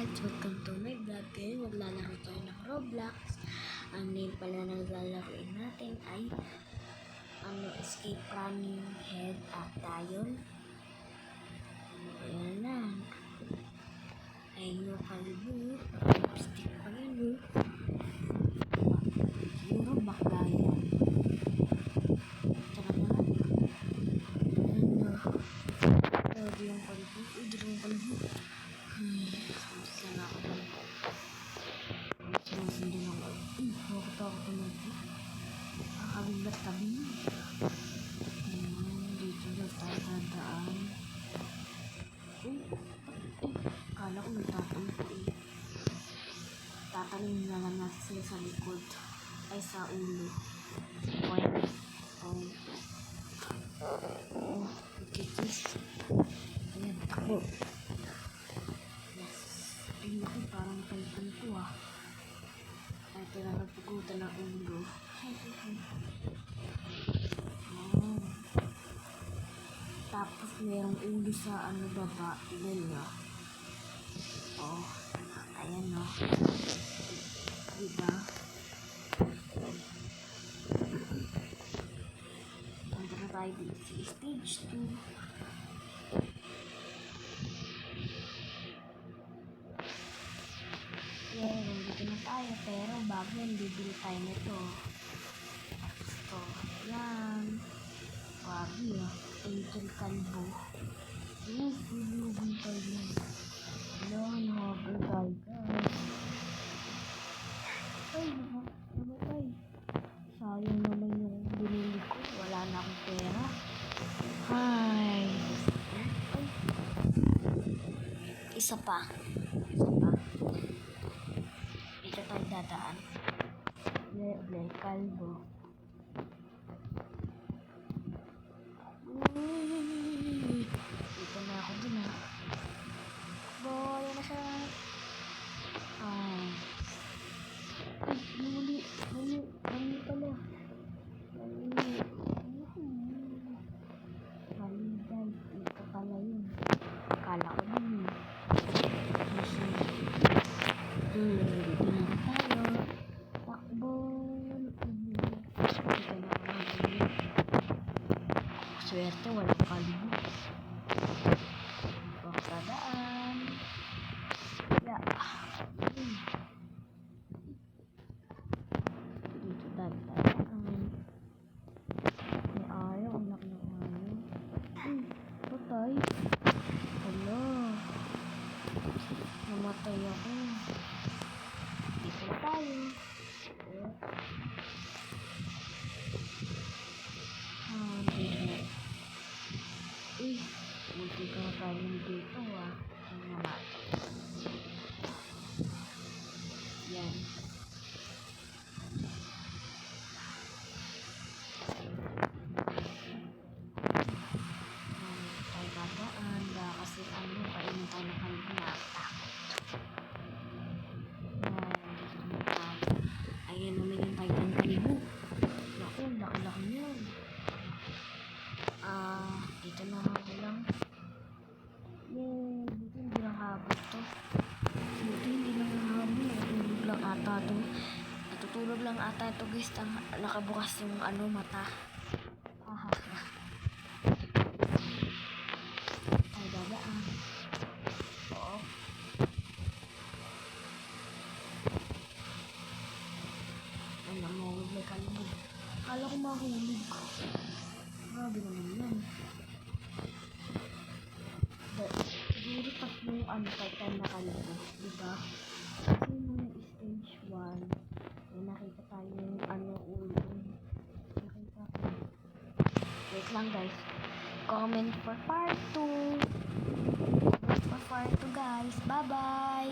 Welcome to my vlog. Ngayon maglalaro tayo ng Roblox. Ang name pala na naglalaroin natin ay Escape Running Head at Tayon. Ayan na. Ayun yung kalibu. Lipstick pa rin yun. Siguro bakla yan. Tsaka na. Ayan na. Tawag yung kalibu. Udro yung kalibu. Sana ako lang. Sinusundan ako. Nakakatakot naman po. Nakakabigat kami. Dito na tayo dadaan. Kala ko nagtatampo eh. Tatanim na lang natin sila sa likod. Ay sa ulo. Okay, kiss. Ayan, ako. Ayun ako, parang pantan ko ah. Ay, kailangan pugutan ng ulo. Tapos merong ulo sa baba. Ganyan. Oh, ayan o. Diba? Punta na tayo dito sa stage 2. Nandito na tayo, pero bago yan, bibili tayo nito. Ito, yan. Wabi ah, Angel Calvo. Bulugan tayo yan. Wala, nahabol tayo guys. Ay, namatay. Sayang naman yung binili ko. Wala na akong pera. Ay. Isa pa. Dito tayo dadaan. Black Calvo. Dito na ako dun ha. Boy, na siya. Ay. Muli pala. Mali guys. Ito pala yun. Akala ko dun eh. Dito na tayo. Takbo. Dito na ako. Swerte, walang kalibu. Pagkadaan. Yeah. Dito dadaan. May ayaw. Ang laki ng ayaw. Patay. Hala. Namatay ako. Dito na tayo. Buti ka na tayo dito ah. Ang namatay. Yan. Tayo dadaan. Kasi kainin tayo ng kalibu na takot. Dito na tayo. Ayan, naman tayo ng kalibu. Naku, laki-laki yan. Dito na ako lang. Yay! Buti hindi lang habot to. Buti hindi lang habot. Natutulog lang ata to. Natutulog lang ata ito guys. Nakabukas yung mata. Ay, dadaan. Oo. Ay, namahulog na kalibu. Akala ko mahulog ko. Grabe naman yan. Siguro tatlong time na kalibu. Diba? Kasi nung stage 1, may nakita tayo yung ulo. Nakita ko. Wait lang guys. Comment for part 2. Comment for part 2 guys. Bye bye!